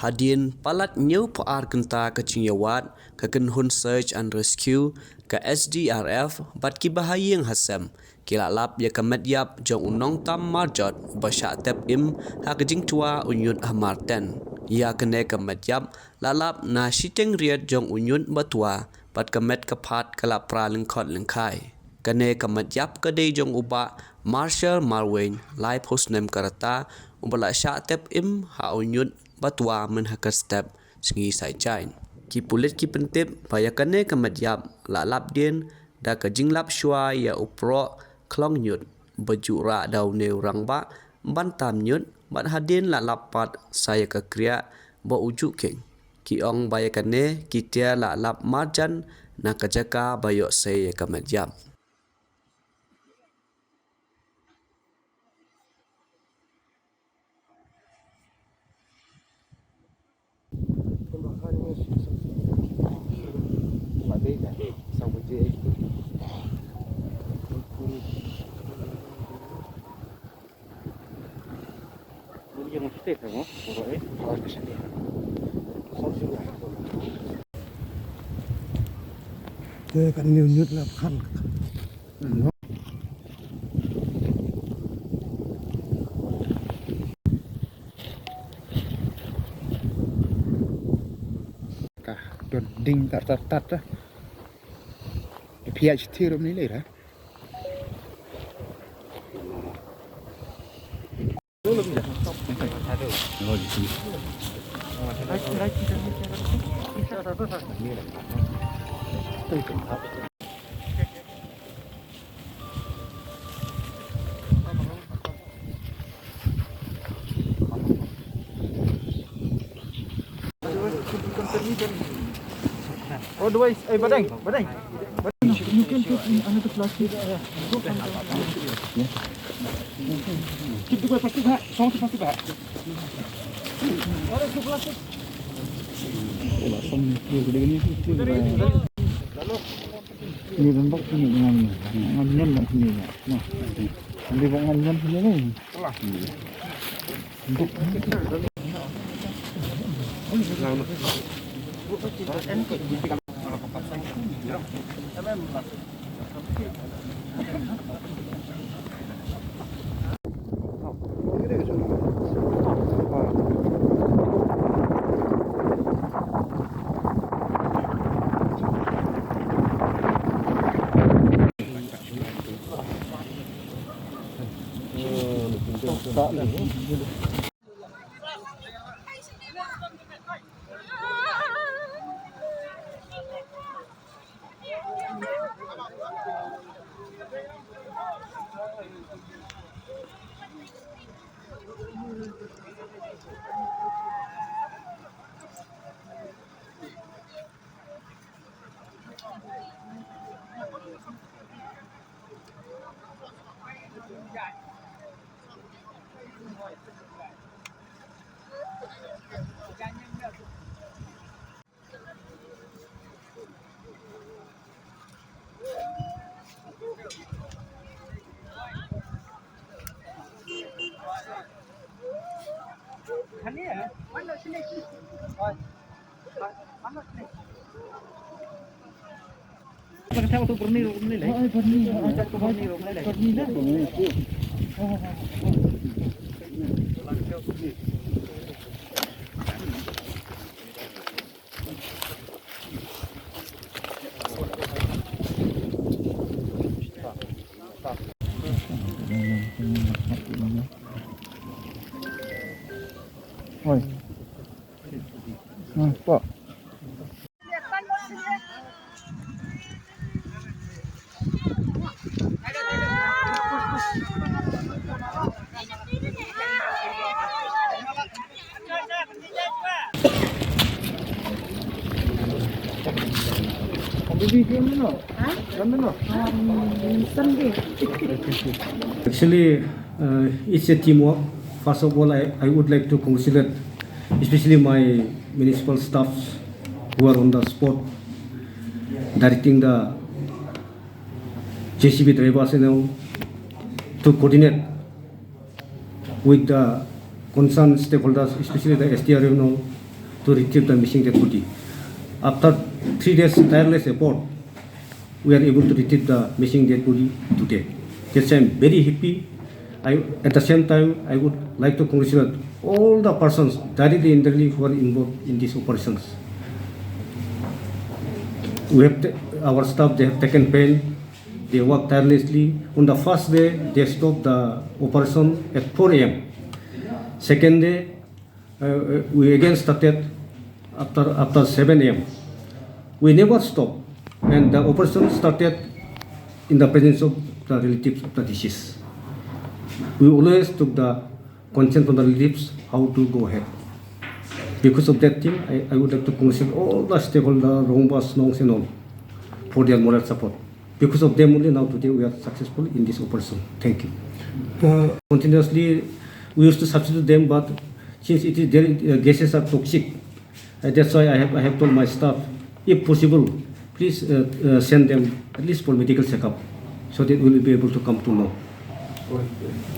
Hadien Palat nyau paar Kynta ke Cinyawat ke Kenhun Search and Rescue ke SDRF bat ki bahayang hasam kilalap ya kemet yap jong unong tam marjot basya tep im ha kejing tua unyut ha Marten ya kene kemet yap lalap na shiteng riat jong unyut batua bat kemet kepat kelap pra lengkot lengkai kene kemet yap kedai jong uba Marshall Marwain lai postnem karata umbala sya tep im ha unyut batua men ha step sengi sai chain ki pulit ki pentip bayakane kemet yap lalap din da kejinglap shua ya upro klong nyut bejura dau neu Rangbah bantam nyut bat Hadien lalap pat saya ke kriya bo ujuk king ki ong bayakane kitia lalap marjan na kejaka bayok saya kemet yap Thế kan nhiều nhất là khăn cả đồn đinh tạt á PhD rồi này lấy ra Oh, dua badang. You can put in another plastic. Keep the plastic back. Some plastic back. Ada plastic. ini nampak ini ngamnya lah sini ya. Nah, nanti bang ngamnya sini nih. Untuk oi. Nah, Pak. Actually, it's a teamwork. First of all, I would like to congratulate especially my municipal staffs who are on the spot directing the JCB drivers to coordinate with the concerned stakeholders, especially the SDRF to retrieve the missing dead body. After 3 days tireless effort, we are able to retrieve the missing dead body today. That's why I'm very happy. At the same time, I would like to congratulate all the persons directly and indirectly who are involved in these operations. We have our staff, they have taken pain, they worked tirelessly. On the first day, they stopped the operation at 4 a.m. Second day, we again started after 7 a.m. We never stopped, and the operation started in the presence of the relatives of the deceased. We always took the consent from the relatives how to go ahead. Because of that thing, I would like to congratulate all the stakeholders, Rangbah, Snongs and all, for their moral support. Because of them only now today we are successful in this operation. Thank you. Continuously, we used to substitute them, but since it is their gases are toxic, that's why I have told my staff, if possible, please send them at least for medical checkup, so that we will be able to come to know.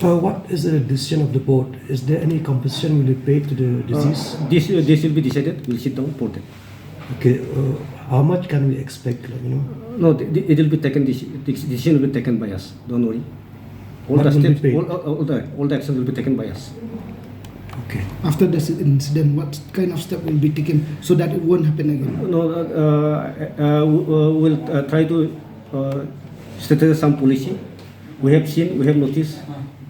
What is the decision of the board? Is there any compensation will be paid to the deceased? This will be decided. We'll sit down for that. Okay, how much can we expect? No, it will be taken. This decision will be taken by us. Don't worry. All What the will be steps, paid? all the action will be taken by us. Okay. After this incident, what kind of step will be taken so that it won't happen again? No, we'll try to strategize some policy. We have seen, we have noticed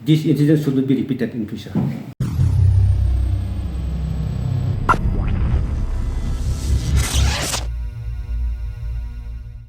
this incident should not be repeated in future.